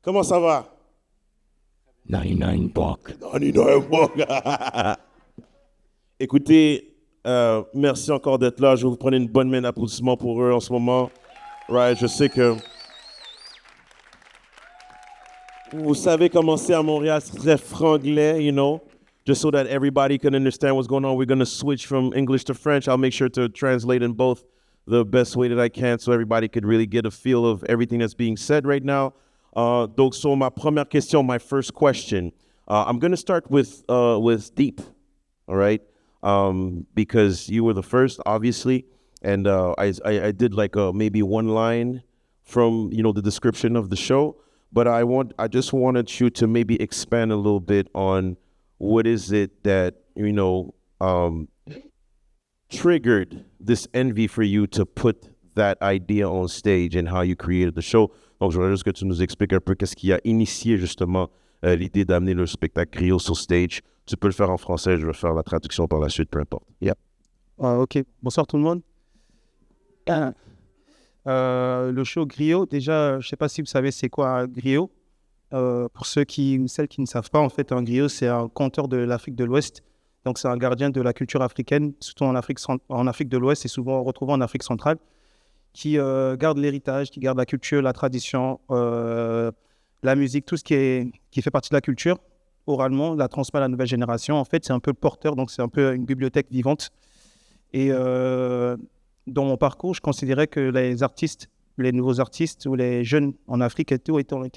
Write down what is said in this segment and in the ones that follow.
Comment ça va? 99 bucks. 99 bucks. Écoutez, merci encore d'être là. Je vais vous prendre une bonne main d'applaudissements pour eux en ce moment. Right, je sais que vous savez comment c'est à Montréal, c'est très franglais, you know. Just so that everybody can understand what's going on, we're going to switch from English to French. I'll make sure to translate in both the best way that I can so everybody could really get a feel of everything that's being said right now. Donc, so ma première question, my first question, I'm going to start with Deep, all right? Because you were the first, obviously, and I did like maybe one line from, you know, the description of the show, but I just wanted you to maybe expand a little bit on what is it that, you know, triggered this envy for you to put that idea on stage and how you created the show. Donc, je voudrais juste que tu nous expliques un peu qu'est-ce qui a initié justement l'idée d'amener le spectacle griot sur stage. Tu peux le faire en français, je vais faire la traduction par la suite, peu importe. Yeah. Ok, bonsoir tout le monde. Le show griot, déjà, je ne sais pas si vous savez c'est quoi un griot. Pour celles qui ne savent pas, en fait, un griot, c'est un conteur de l'Afrique de l'Ouest. Donc, c'est un gardien de la culture africaine, surtout en Afrique de l'Ouest et souvent retrouvé en Afrique centrale, qui garde l'héritage, qui garde la culture, la tradition, la musique, tout ce qui fait partie de la culture, oralement, la transmet à la nouvelle génération. En fait, c'est un peu le porteur, donc c'est un peu une bibliothèque vivante. Et dans mon parcours, je considérais que les nouveaux artistes ou les jeunes en Afrique étaient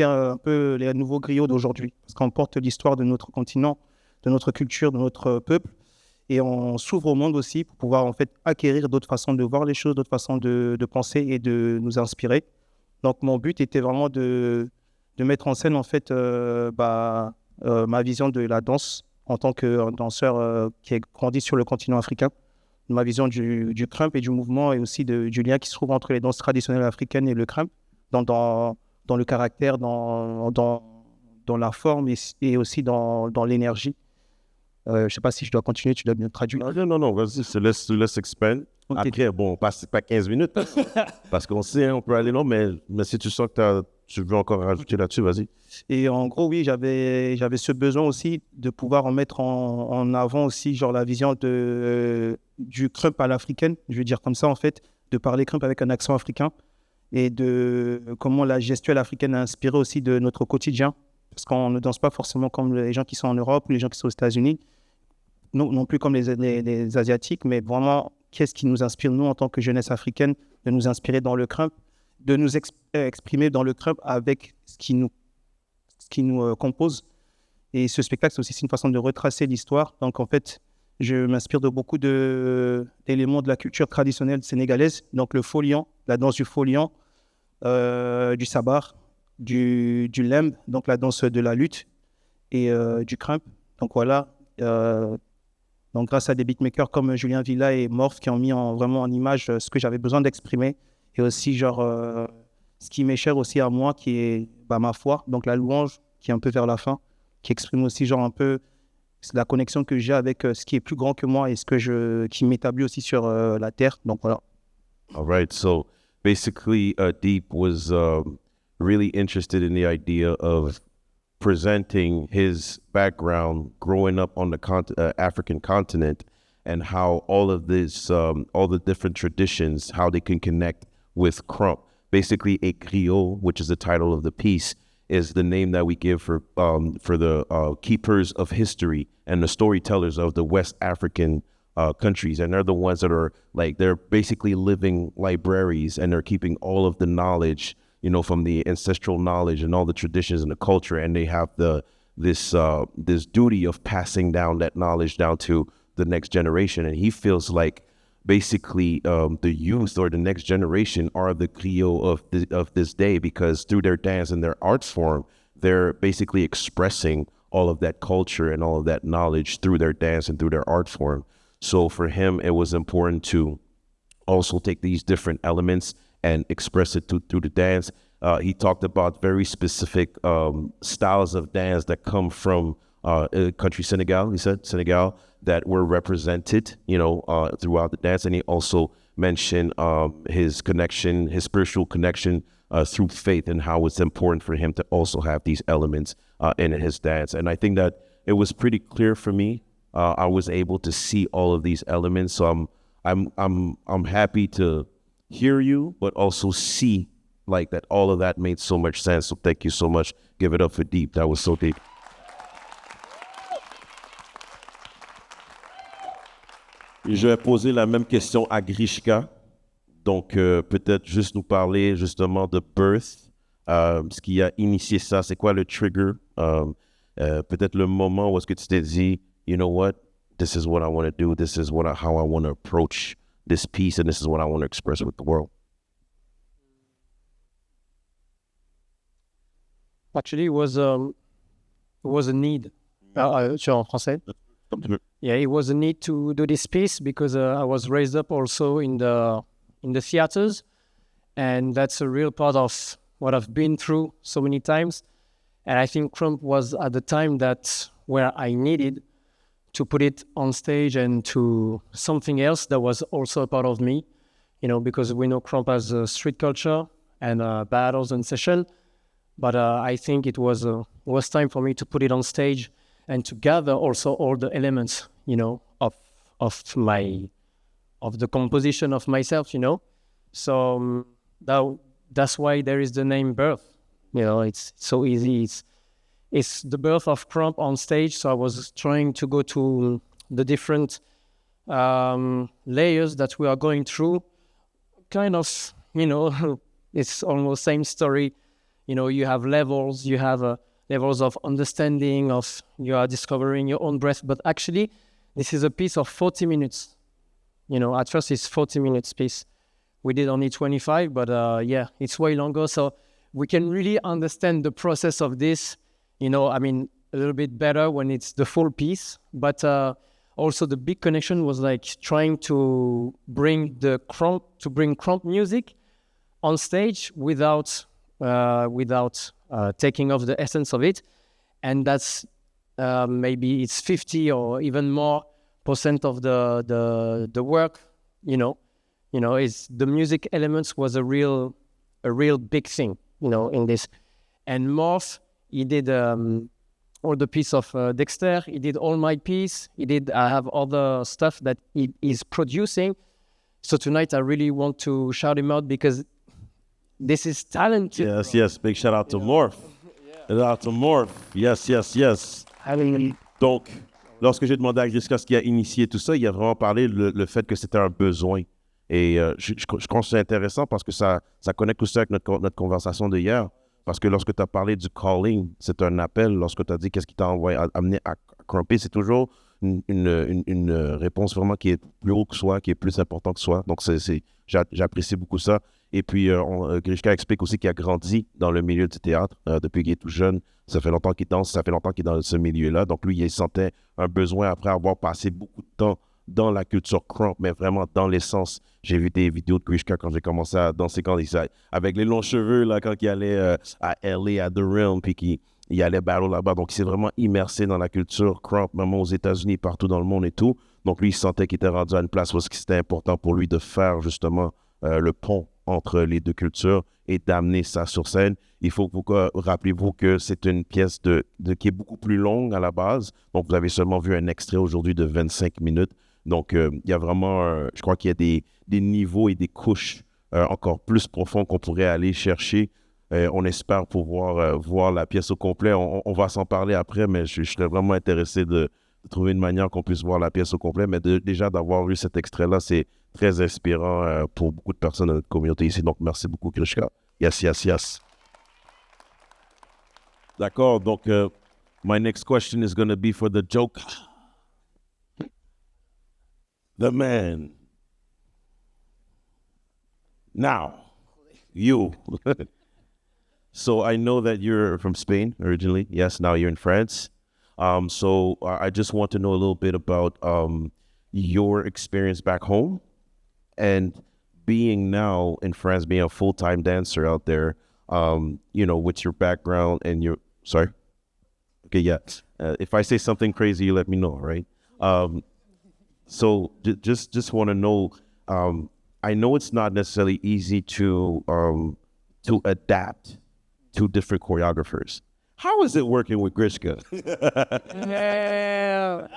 un peu les nouveaux griots d'aujourd'hui. Parce qu'on porte l'histoire de notre continent, de notre culture, de notre peuple. Et on s'ouvre au monde aussi pour pouvoir en fait acquérir d'autres façons de voir les choses, d'autres façons de penser et de nous inspirer. Donc mon but était vraiment de mettre en scène en fait ma vision de la danse en tant que danseur qui a grandi sur le continent africain. Ma vision du crump et du mouvement et aussi du lien qui se trouve entre les danses traditionnelles africaines et le crump dans le caractère, dans la forme et aussi dans l'énergie. Je ne sais pas si je dois continuer, tu dois bien traduire. Non, vas-y, laisse expand. Okay. Après, bon, on passe pas 15 minutes parce qu'on sait, on peut aller long, mais si tu sens que tu veux encore rajouter là-dessus, vas-y. Et en gros, oui, j'avais ce besoin aussi de pouvoir en mettre en avant aussi, genre la vision du crump à l'africaine, je veux dire comme ça en fait, de parler crump avec un accent africain et de comment la gestuelle africaine a inspiré aussi de notre quotidien. Parce qu'on ne danse pas forcément comme les gens qui sont en Europe ou les gens qui sont aux États-Unis, non plus comme les Asiatiques, mais vraiment, qu'est-ce qui nous inspire, nous, en tant que jeunesse africaine, de nous inspirer dans le crump, de nous exprimer dans le crump avec ce qui nous compose. Et ce spectacle, c'est aussi une façon de retracer l'histoire. Donc, en fait, je m'inspire de beaucoup d'éléments de la culture traditionnelle sénégalaise. Donc, le folian, la danse du folian, du sabar, du lemb, donc la danse de la lutte, et du crump. Donc voilà, donc grâce à des beatmakers comme Julien Villa et Morph qui ont mis vraiment en image ce que j'avais besoin d'exprimer, et aussi genre ce qui m'est cher aussi à moi, qui est ma foi, donc la louange qui est un peu vers la fin, qui exprime aussi genre un peu la connexion que j'ai avec ce qui est plus grand que moi et qui m'établit aussi sur la terre. Donc voilà. All right, so basically Deep was really interested in the idea of presenting his background growing up on the African continent and how all of this, all the different traditions, how they can connect with crump. Basically, a griot, which is the title of the piece, is the name that we give for the keepers of history and the storytellers of the West African countries. And they're the ones that are like, they're basically living libraries and they're keeping all of the knowledge, you know, from the ancestral knowledge and all the traditions and the culture, and they have this duty of passing down that knowledge down to the next generation. And he feels like basically the youth or the next generation are the griot of this day, because through their dance and their art form, they're basically expressing all of that culture and all of that knowledge through their dance and through their art form. So for him, it was important to also take these different elements and express it through the dance. He talked about very specific styles of dance that come from country Senegal, he said, Senegal, that were represented, you know, throughout the dance. And he also mentioned his spiritual connection through faith and how it's important for him to also have these elements in his dance. And I think that it was pretty clear for me. I was able to see all of these elements. So I'm happy to hear you, but also see like that all of that made so much sense. So thank you so much. Give it up for Deep. That was so deep. Je vais poser la même question à Grichka. Donc, peut-être juste nous parler justement de Birth, ce qui a initié ça. C'est quoi le trigger? Peut-être le moment où est-ce que tu t'es dit, you know what, this is what I want to do. This is how I want to approach this piece, and this is what I want to express with the world. Actually, it was a need. Tu es en français? Yeah, it was a need to do this piece because I was raised up also in the theaters, and that's a real part of what I've been through so many times. And I think Crump was at the time that where I needed to put it on stage and to something else that was also a part of me, because we know Crump as a street culture and battles and session, but I think it was time for me to put it on stage and to gather also all the elements, of the composition of myself, So that's why there is the name Birth. It's so easy. It's the birth of Crump on stage. So I was trying to go to the different layers that we are going through. Kind of, it's almost same story. You have levels. You have levels of understanding, you are discovering your own breath. But actually, this is a piece of 40 minutes. At first it's 40 minutes piece. We did only 25, but it's way longer. So we can really understand the process of this, a little bit better when it's the full piece. But also the big connection was like trying to bring crump music on stage without taking off the essence of it. And that's maybe it's 50 or even more % of the work, is the music elements was a real big thing, in this. And Morph, he did all the piece of Dexter, he did all my piece, I have other stuff that he is producing. So tonight I really want to shout him out because this is talented. Yes. Big shout out to Morph. Shout out to Morph. Yes. Donc, lorsque j'ai demandé à Grichka ce qui a initié tout ça, il a vraiment parlé le fait que c'était un besoin. Et je pense que c'est intéressant parce que ça connecte aussi avec notre conversation d'hier. Parce que lorsque tu as parlé du calling, c'est un appel. Lorsque tu as dit qu'est-ce qui t'a amené à crumper, c'est toujours une réponse vraiment qui est plus haut que soi, qui est plus important que soi. Donc, j'apprécie beaucoup ça. Et puis, Grichka explique aussi qu'il a grandi dans le milieu du théâtre depuis qu'il est tout jeune. Ça fait longtemps qu'il danse, ça fait longtemps qu'il est dans ce milieu-là. Donc, lui, il sentait un besoin après avoir passé beaucoup de temps dans la culture crump, mais vraiment dans l'essence. J'ai vu des vidéos de Grichka quand j'ai commencé à danser, avec les longs cheveux, là, quand il allait à LA, à The Realm, puis qu'il allait battle là-bas. Donc, il s'est vraiment immersé dans la culture crump, même aux États-Unis, partout dans le monde et tout. Donc, lui, il sentait qu'il était rendu à une place où c'était important pour lui de faire justement le pont entre les deux cultures et d'amener ça sur scène. Il faut que vous rappelez-vous que c'est une pièce qui est beaucoup plus longue à la base. Donc, vous avez seulement vu un extrait aujourd'hui de 25 minutes. Donc, il y a vraiment, je crois qu'il y a des niveaux et des couches encore plus profonds qu'on pourrait aller chercher. On espère pouvoir voir la pièce au complet. On va s'en parler après, mais je serais vraiment intéressé de trouver une manière qu'on puisse voir la pièce au complet. Mais déjà d'avoir vu cet extrait-là, c'est très inspirant pour beaucoup de personnes dans notre communauté ici. Donc, merci beaucoup, Grichka. Yes. D'accord. Donc, my next question is going to be for the Joker. The man. Now, you. So I know that you're from Spain originally. Yes, now you're in France. So I just want to know a little bit about your experience back home and being now in France, being a full-time dancer out there, with your background and your... Sorry? Okay, yeah. If I say something crazy, you let me know, right? So just want to know, I know it's not necessarily easy to to adapt to different choreographers. How is it working with Grichka? Yeah.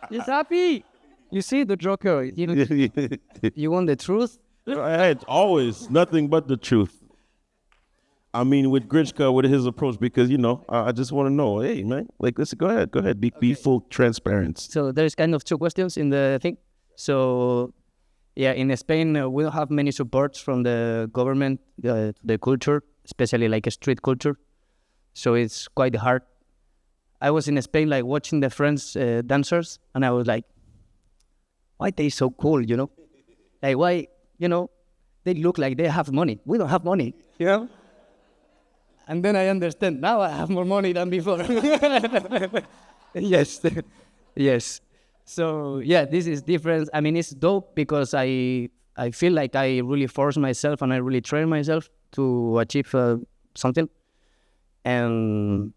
He's happy. You see the Joker. You want the truth? It's always nothing but the truth. I mean, with Grichka, with his approach, because, I just want to know, hey, man, like, listen, go ahead, be full transparent. So there's kind of two questions in the thing. So, yeah, in Spain, we don't have many supports from the government, the culture, especially like a street culture. So it's quite hard. I was in Spain, like watching the French dancers, and I was like, why they so cool, Like, why, they look like they have money. We don't have money, And then I understand. Now I have more money than before. Yes. Yes. So, yeah, this is different. I mean, it's dope because I feel like I really force myself and I really train myself to achieve something. And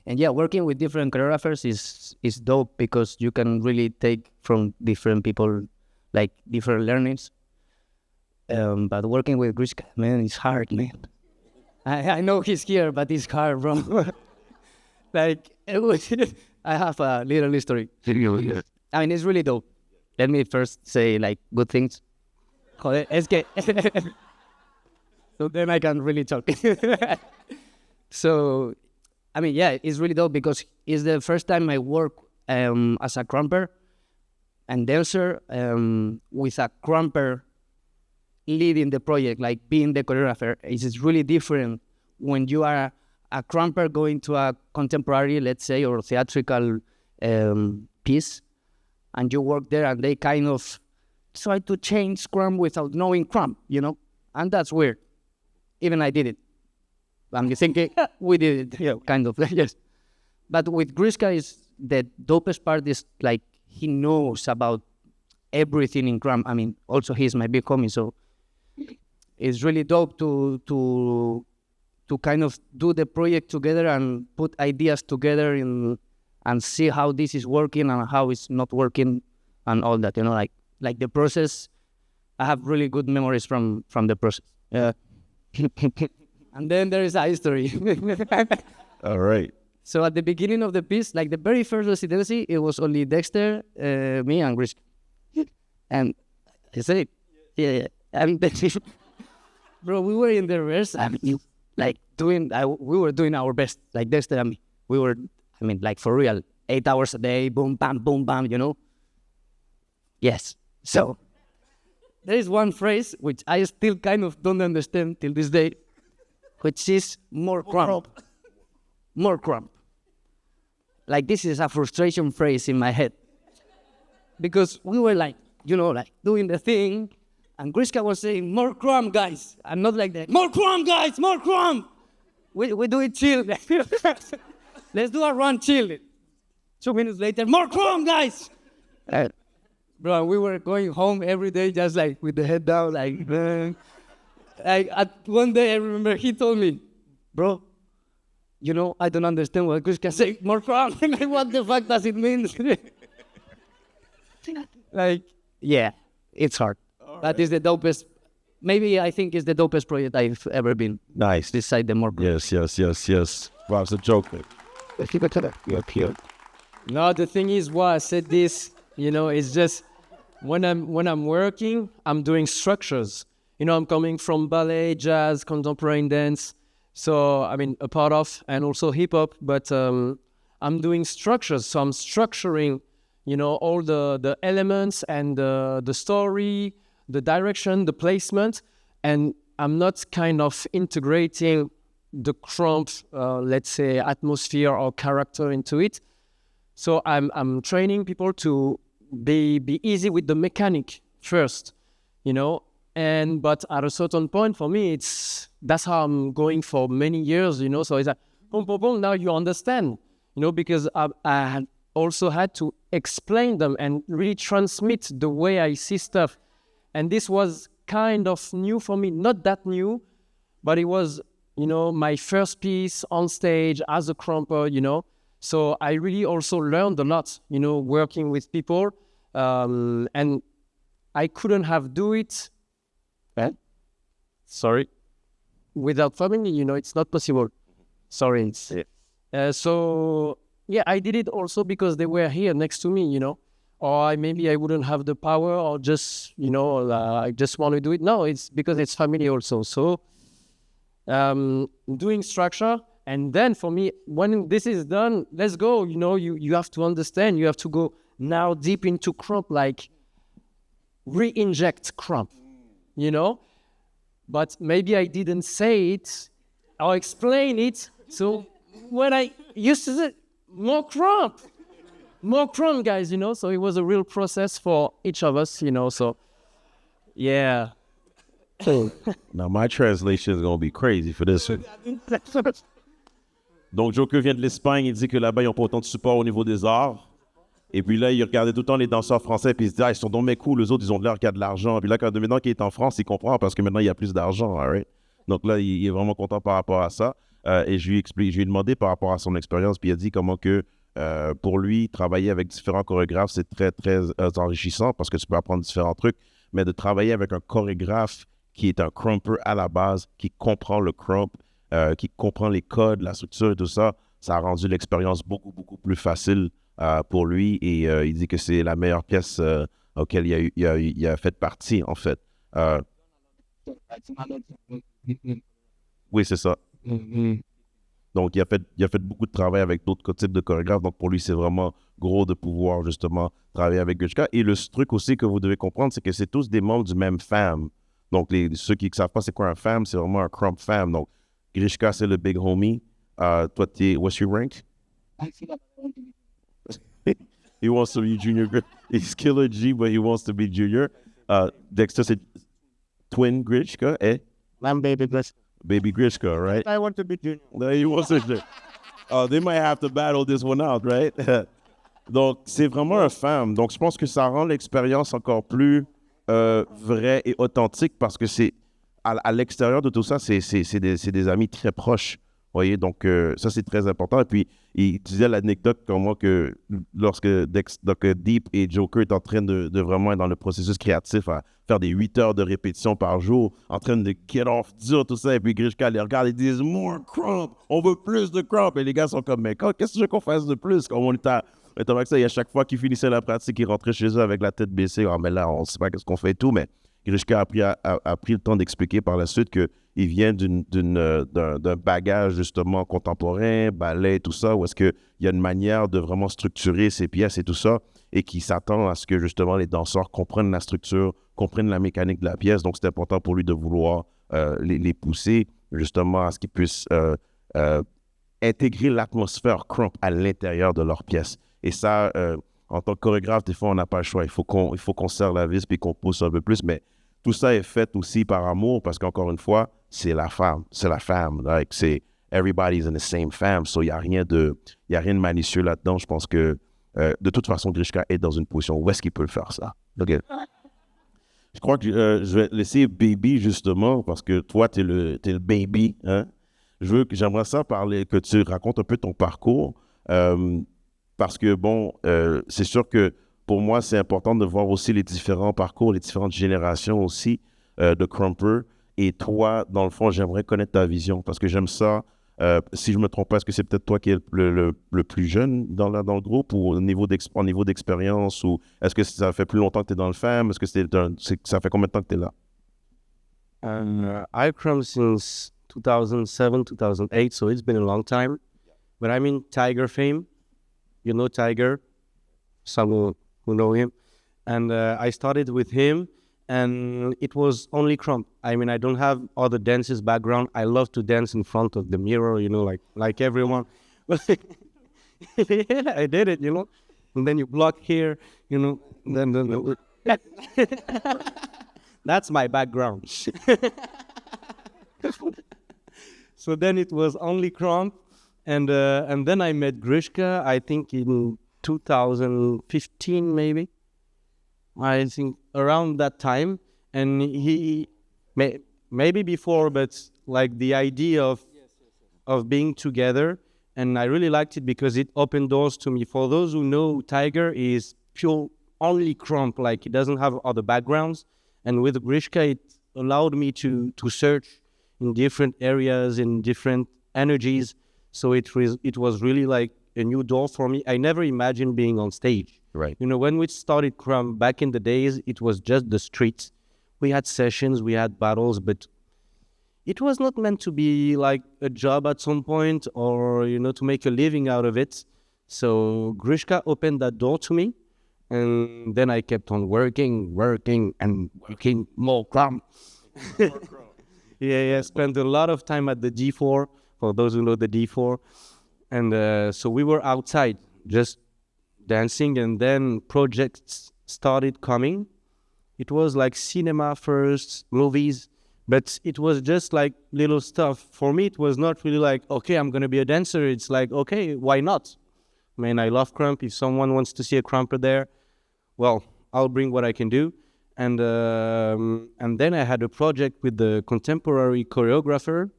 yeah, working with different choreographers is dope because you can really take from different people, like, different learnings. But working with Grichka, man, it's hard, man. I know he's here, but it's hard, bro. Like, I have a little history. I mean, it's really dope. Let me first say, like, good things. Joder, es que... So then I can really talk. So, I mean, yeah, it's really dope because it's the first time I work as a crumper and dancer with a crumper leading the project, like being the choreographer. It's really different when you are a crumper going to a contemporary, let's say, or theatrical piece, and you work there and they kind of try to change crump without knowing crump, And that's weird. Even I did it. I'm thinking, we did it, kind of, yes. But with Grichka, is the dopest part is, like, he knows about everything in crump. I mean, also he's my big homie, so it's really dope to kind of do the project together and put ideas together and see how this is working and how it's not working and all that, like the process. I have really good memories from the process. Yeah. And then there is a history. All right. So at the beginning of the piece, like the very first residency, it was only Dexter, me, and Grichka. And I said, yeah. And then, bro, we were in the rehearsal, like we were doing our best, like Dexter and me. We were, like for real, 8 hours a day, boom, bam, Yes. So there is one phrase which I still kind of don't understand till this day, which is more crump. More crump. Like, this is a frustration phrase in my head. Because we were like, doing the thing, and Grichka was saying, more crump, guys. I'm not like that. More crump, guys, more crump. We do it chill. Let's do a run chill. 2 minutes later, more crump, guys. Bro, we were going home every day just like with the head down, like one day I remember he told me, bro, I don't understand what Grichka say, more crump. Like, what the fuck does it mean? Like, yeah, it's hard. That is the dopest. Maybe I think it's the dopest project I've ever been. Nice. Beside the more. Yes. Rob's a joker. No, the thing is, why I said this, it's just when I'm working, I'm doing structures. I'm coming from ballet, jazz, contemporary dance. So, a part of, and also hip hop, but I'm doing structures. So I'm structuring, all the elements and the story, the direction, the placement, and I'm not kind of integrating the crump, let's say, atmosphere or character into it. So I'm training people to be easy with the mechanic first, but at a certain point for me, that's how I'm going for many years, So it's like, boom, boom, boom, now you understand, because I had also had to explain them and really transmit the way I see stuff. And this was kind of new for me, not that new, but it was, my first piece on stage as a crumper, So I really also learned a lot, working with people. And I couldn't have do it. Sorry. without family, it's not possible. Sorry. So I did it also because they were here next to me, or maybe I wouldn't have the power, or just, I just want to do it. No, it's because it's family also. So doing structure, and then for me, when this is done, let's go. You have to understand. You have to go now deep into crump, like re-inject crump, But maybe I didn't say it or explain it. So when I used to say, more crump, guys, So it was a real process for each of us, So yeah. Now, my translation is going to be crazy for this one. Donc, Joker vient de l'Espagne, il dit que là-bas, ils n'ont pas autant de support au niveau des arts. Et puis là, il regardait tout le temps les danseurs français, puis il se dit, ils sont donc mais cool, les autres, ils ont de l'air qu'il y a de l'argent. Puis là, maintenant qu'il est en France, il comprend parce que maintenant, il y a plus d'argent, right? Donc là, il est vraiment content par rapport à ça. Et je lui ai demandé par rapport à son expérience, puis il a dit comment que pour lui, travailler avec différents chorégraphes, c'est très, très enrichissant parce que tu peux apprendre différents trucs, mais de travailler avec un chorégraphe qui est un crumper à la base, qui comprend le crump, qui comprend les codes, la structure et tout ça, ça a rendu l'expérience beaucoup, beaucoup plus facile pour lui. Et il dit que c'est la meilleure pièce auquel il a fait partie, en fait. Oui, c'est ça. Donc, il a fait beaucoup de travail avec d'autres types de chorégraphes. Donc, pour lui, c'est vraiment gros de pouvoir, justement, travailler avec Grichka. Et le truc aussi que vous devez comprendre, c'est que c'est tous des membres du même fam. Donc, ceux qui ne savent pas c'est quoi un fam, c'est vraiment un crump fam. Donc, Grichka, c'est le big homie. Toi, what's your rank? He wants to be junior. He's Killer G, but he wants to be junior. Dexter, c'est twin Grichka, eh? I'm baby Grichka. Baby Grichka, right? I want to be junior. No, he wants to. They might have to battle this one out, right? Donc, c'est vraiment un femme. Donc, je pense que ça rend l'expérience encore plus vraie et authentique parce que c'est à l'extérieur de tout ça, c'est des amis très proches. Voyez, donc ça c'est très important. Et puis il disait l'anecdote comment que lorsque Deep et Joker est en train de vraiment être dans le processus créatif à faire des 8 heures de répétition par jour, en train de get off dur, tout ça, et puis Grichka les regarde et disent more crump, on veut plus de crump, et les gars sont comme mais qu'est-ce que tu veux qu'on fasse de plus? Comme on est avec ça, et à chaque fois qu'ils finissaient la pratique, ils rentraient chez eux avec la tête baissée. Ah, mais là, on ne sait pas qu'est-ce qu'on fait et tout, mais Grichka a pris le temps d'expliquer par la suite qu'il vient d'un bagage justement contemporain, ballet, tout ça, où est-ce qu'il y a une manière de vraiment structurer ses pièces et tout ça, et qui s'attend à ce que justement les danseurs comprennent la structure, comprennent la mécanique de la pièce. Donc, c'est important pour lui de vouloir les pousser justement à ce qu'ils puissent intégrer l'atmosphère crump à l'intérieur de leur pièce. Et ça, en tant que chorégraphe, des fois, on n'a pas le choix. Il faut qu'on serre la vis puis qu'on pousse un peu plus, mais tout ça est fait aussi par amour parce qu'encore une fois, c'est la femme. Like, c'est everybody's in the same fam. So, il n'y a rien de malicieux là-dedans. Je pense que de toute façon, Grichka est dans une position où est-ce qu'il peut faire ça. Okay. Je crois que je vais laisser Baby justement parce que toi, t'es le baby. Hein? J'aimerais ça parler, que tu racontes un peu ton parcours parce que bon, c'est sûr que pour moi, c'est important de voir aussi les différents parcours, les différentes générations aussi de crumper. Et toi, dans le fond, j'aimerais connaître ta vision parce que j'aime ça. Si je ne me trompe pas, est-ce que c'est peut-être toi qui es le plus jeune dans le groupe ou au niveau d'expérience ou est-ce que ça fait plus longtemps que tu es dans le FAM? Est-ce que ça fait combien de temps que tu es là? I've crumb since 2007, 2008, so it's been a long time. But I'm in Tiger fame. You know Tiger? Some who know him. And I started with him, and it was only crump. I mean, I don't have other dances background. I love to dance in front of the mirror, you know, like everyone. Yeah, I did it, you know. And then you block here, you know. Then that's my background. So then it was only crump, and then I met Grichka, I think in 2015 maybe. I think around that time, and he maybe before, but like the idea of being together, and I really liked it because it opened doors to me. For those who know, Tiger is pure only crump, like he doesn't have other backgrounds, and with Grichka it allowed me to search in different areas, in different energies. So it was really like a new door for me. I never imagined being on stage. Right. You know, when we started Crumb back in the days, it was just the streets. We had sessions, we had battles, but it was not meant to be like a job at some point or, you know, to make a living out of it. So Grichka opened that door to me. And then I kept on working more Crumb. Yeah, spent a lot of time at the D4, for those who know the D4. And so we were outside just dancing, and then projects started coming. It was like cinema first, movies, but it was just like little stuff. For me, it was not really like, okay, I'm going to be a dancer. It's like, okay, why not? I mean, I love Crump. If someone wants to see a Crumper there, well, I'll bring what I can do. And then I had a project with the contemporary choreographer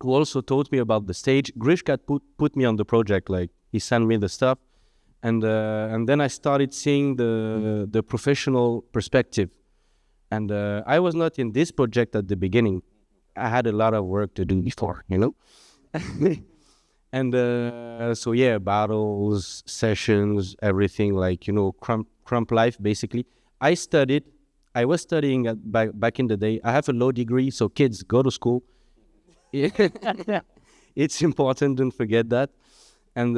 who also taught me about the stage. Grichka put me on the project, like he sent me the stuff. And then I started seeing the professional perspective. And I was not in this project at the beginning. I had a lot of work to do before, you know? And so, yeah, battles, sessions, everything, like, you know, crump life, basically. I was studying back in the day. I have a law degree, so kids, go to school. It's important, don't forget that. And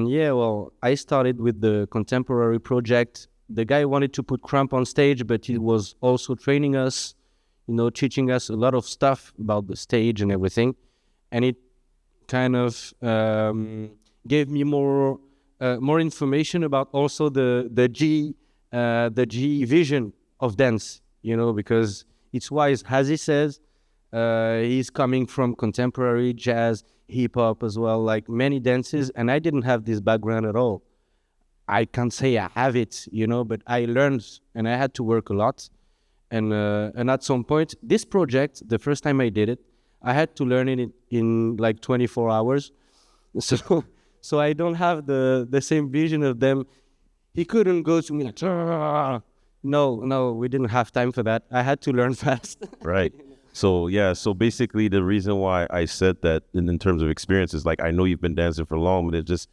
yeah, well, I started with the contemporary project. The guy wanted to put Crump on stage, but he was also training us, you know, teaching us a lot of stuff about the stage and everything. And it kind of gave me more information about also the G vision of dance, you know, because it's wise, as he says, he's coming from contemporary jazz, hip hop as well, like many dances, and I didn't have this background at all. I can't say I have it, you know, but I learned and I had to work a lot. And at some point, this project, the first time I did it, I had to learn it in like 24 hours. So I don't have the same vision of them. He couldn't go to me like, no, we didn't have time for that. I had to learn fast. Right. So, yeah, so basically the reason why I said that in terms of experience is like, I know you've been dancing for long, but it's just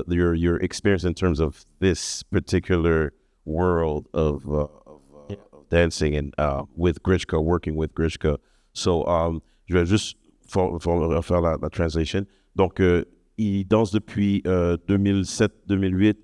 your experience in terms of this particular world of dancing and with Grichka, working with Grichka. So, je vais juste faire la translation. Donc, il danse depuis 2007-2008.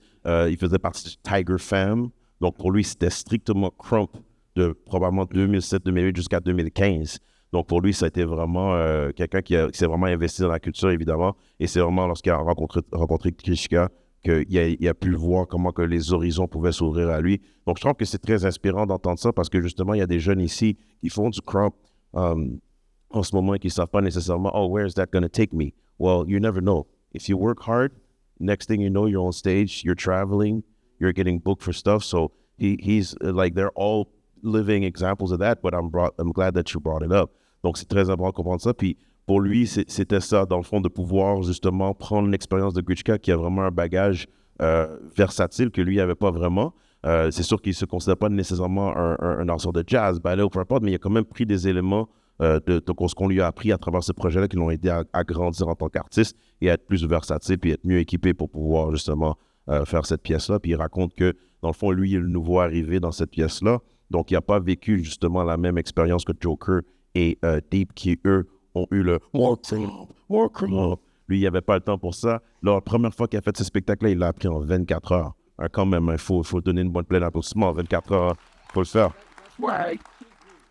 Il faisait partie du Tiger Fam. Donc, pour lui, c'était strictement Crump de probablement 2007-2008 jusqu'à 2015. Donc, pour lui, ça a été vraiment quelqu'un qui s'est vraiment investi dans la culture, évidemment. Et c'est vraiment lorsqu'il a rencontré Grichka qu'il a pu voir comment que les horizons pouvaient s'ouvrir à lui. Donc, je trouve que c'est très inspirant d'entendre ça parce que, justement, il y a des jeunes ici qui font du Crump en ce moment et qui ne savent pas nécessairement, oh, where is that going to take me? Well, you never know. If you work hard, next thing you know, you're on stage, you're traveling, you're getting booked for stuff. So he's like, they're all living examples of that, but I'm glad that you brought it up. Donc, c'est très important de comprendre ça. Puis, pour lui, c'était ça, dans le fond, de pouvoir, justement, prendre l'expérience de Grichka, qui a vraiment un bagage versatile que lui n'avait pas vraiment. C'est sûr qu'il ne se considère pas nécessairement un danseur de jazz, ballet ou peu importe, mais il a quand même pris des éléments de ce qu'on lui a appris à travers ce projet-là qui l'ont aidé à grandir en tant qu'artiste et à être plus versatile puis être mieux équipé pour pouvoir, justement, faire cette pièce-là. Puis il raconte que, dans le fond, lui, il est le nouveau arrivé dans cette pièce-là. Donc, il n'a pas vécu, justement, la même expérience que Joker et Deep, qui, eux, ont eu le War Crump. Lui, il n'avait pas le temps pour ça. La première fois qu'il a fait ce spectacle-là, il l'a appris en 24 heures. Quand même, il faut donner une bonne pleine applaudissement. En 24 heures, il faut le faire.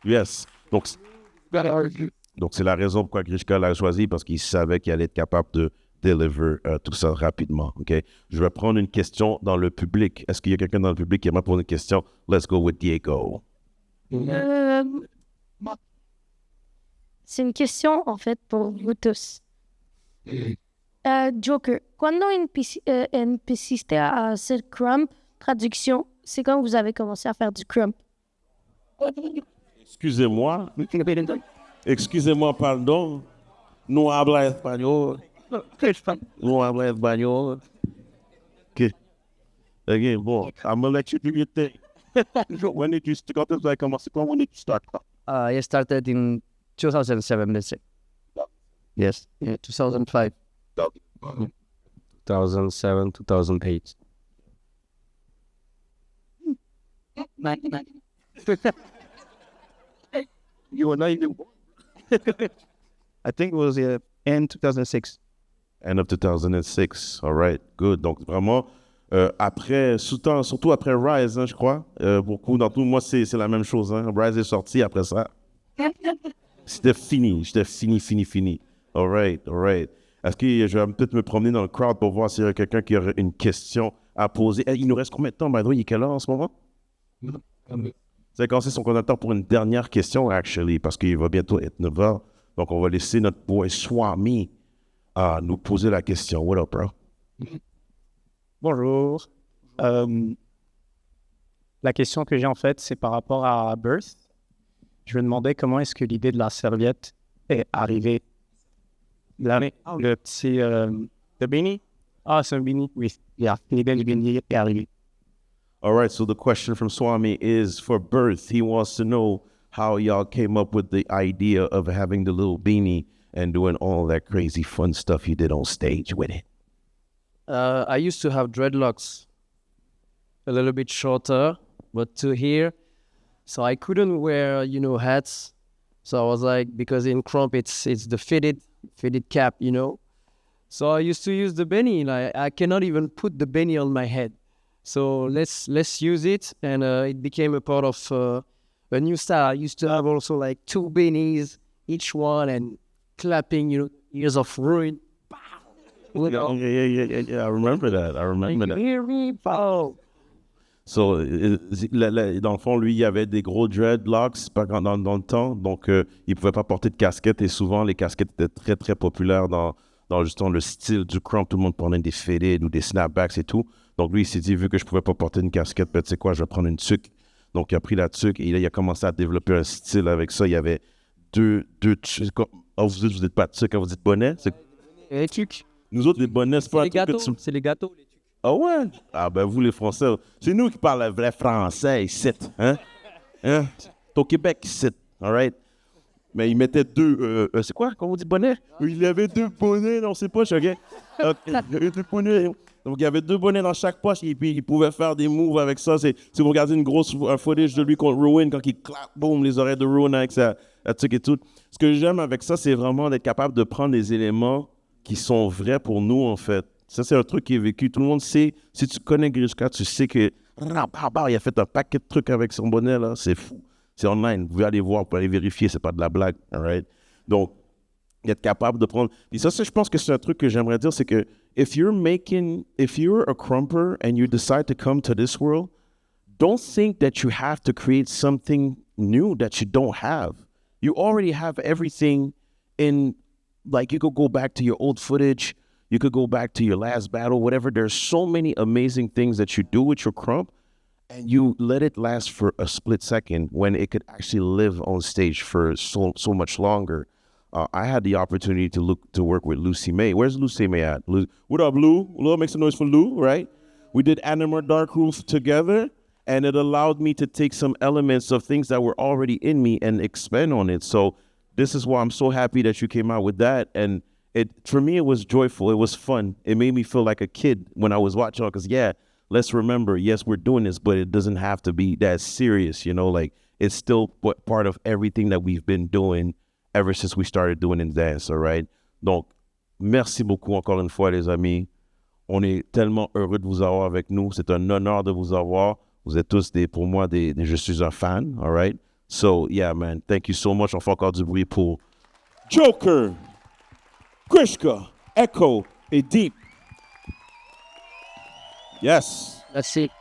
Yes. Donc, c'est la raison pourquoi Grichka l'a choisi, parce qu'il savait qu'il allait être capable de deliver tout ça rapidement. Okay? Je vais prendre une question dans le public. Est-ce qu'il y a quelqu'un dans le public qui aimerait poser une question? Let's go with Diego. C'est une question, en fait, pour vous tous. Joker, cuando empeciste a hacer crump, traduction, c'est quand vous avez commencé à faire du crump? Excusez-moi, pardon. No habla español. No habla español. Okay. Again, boy, I'm gonna let you do your thing. When did you start? When did you start? I started in 2007, let's say. Yes. Yeah, 2005. 2007, 2008. You were not even born. I think it was end 2006. End of 2006. All right, good. Donc vraiment, après, surtout après Rise, hein, je crois. Beaucoup d'entre nous, moi, c'est la même chose. Hein. Rise est sorti après ça. J'étais fini. All right. Est-ce que je vais peut-être me promener dans le crowd pour voir s'il y a quelqu'un qui aurait une question à poser? Il nous reste combien de temps, by the way? Il est quelle heure en ce moment? Vous avez commencé son coordinateur pour une dernière question, actually, parce qu'il va bientôt être 9 heures. Donc, on va laisser notre boy Swami nous poser la question. What up, bro? Bonjour. La question que j'ai en fait, c'est par rapport à Birth. Je me demandais comment est-ce que l'idée de la serviette est arrivée. Le petit... le beanie? Ah, c'est un beanie? Oui. Yeah, l'idée du beanie est arrivée. All right, so the question from Swami is for Birth. He wants to know how y'all came up with the idea of having the little beanie and doing all that crazy fun stuff you did on stage with it. I used to have dreadlocks, a little bit shorter, but to here. So I couldn't wear, hats. So I was like, because in Crump, it's the fitted cap, So I used to use the beanie. Like I cannot even put the beanie on my head. So let's use it, and it became a part of a new style. I used to have also like 2 beanies, each one, and clapping, years of ruin. Yeah, I remember that. Hear me, pow. So, dans le fond, lui, il avait des gros dreadlocks dans le temps, donc il pouvait pas porter de casquette, et souvent, les casquettes étaient très, très populaires dans justement le style du crump. Tout le monde prenait des faded ou des snapbacks et tout. Donc, lui, il s'est dit, vu que je pouvais pas porter une casquette, ben, tu sais quoi, je vais prendre une tuque. Donc, il a pris la tuque et là, il a commencé à développer un style avec ça. Il y avait deux tuques. Oh, vous dites pas tuque, vous dites bonnet? Les tucs. Nous autres, les bonnets, c'est pas un truc que tu... C'est les gâteaux, les tucs. Ah ouais? Ah ben vous les Français, c'est nous qui parlons le vrai français ici, hein? Hein? C'est au Québec ici, all right? Mais il mettait 2, c'est quoi, comment on dit bonnet? Il y avait 2 bonnets dans ses poches, ok? Il y avait 2 bonnets. Donc il y avait 2 bonnets dans chaque poche et puis il pouvait faire des moves avec ça. Si vous regardez un footage de lui contre Ruin, quand il claque, boum, les oreilles de Ruin avec sa truc et tout. Ce que j'aime avec ça, c'est vraiment d'être capable de prendre des éléments qui sont vrais pour nous, en fait. Ça, c'est un truc qui est vécu. Tout le monde sait, si tu connais Grichka, tu sais que il a fait un paquet de trucs avec son bonnet, là. C'est fou. C'est online. Vous pouvez aller voir, vous pouvez aller vérifier, c'est pas de la blague. All right? Donc, être capable de prendre... Et ça, je pense que c'est un truc que j'aimerais dire, c'est que if you're a crumper and you decide to come to this world, don't think that you have to create something new that you don't have. You already have everything in... Like, you could go back to your old footage. You could go back to your last battle, whatever. There's so many amazing things that you do with your crump, and you let it last for a split second when it could actually live on stage for so much longer. I had the opportunity to work with Lucy May. Where's Lucy May at? What up, Lou? Lou, make some noise for Lou, right? We did Animal Dark Roof together, and it allowed me to take some elements of things that were already in me and expand on it. So this is why I'm so happy that you came out with that. And for me, it was joyful. It was fun. It made me feel like a kid when I was watching it. Because, yeah, let's remember, yes, we're doing this, but it doesn't have to be that serious, Like, it's still part of everything that we've been doing ever since we started doing in dance, all right? Donc, merci beaucoup encore une fois, les amis. On est tellement heureux de vous avoir avec nous. C'est un honneur de vous avoir. Vous êtes tous, pour moi, je suis un fan, all right? So, yeah, man, thank you so much. On fait encore du bruit pour Joker, Grichka, Echo et Deep. Yes. That's it.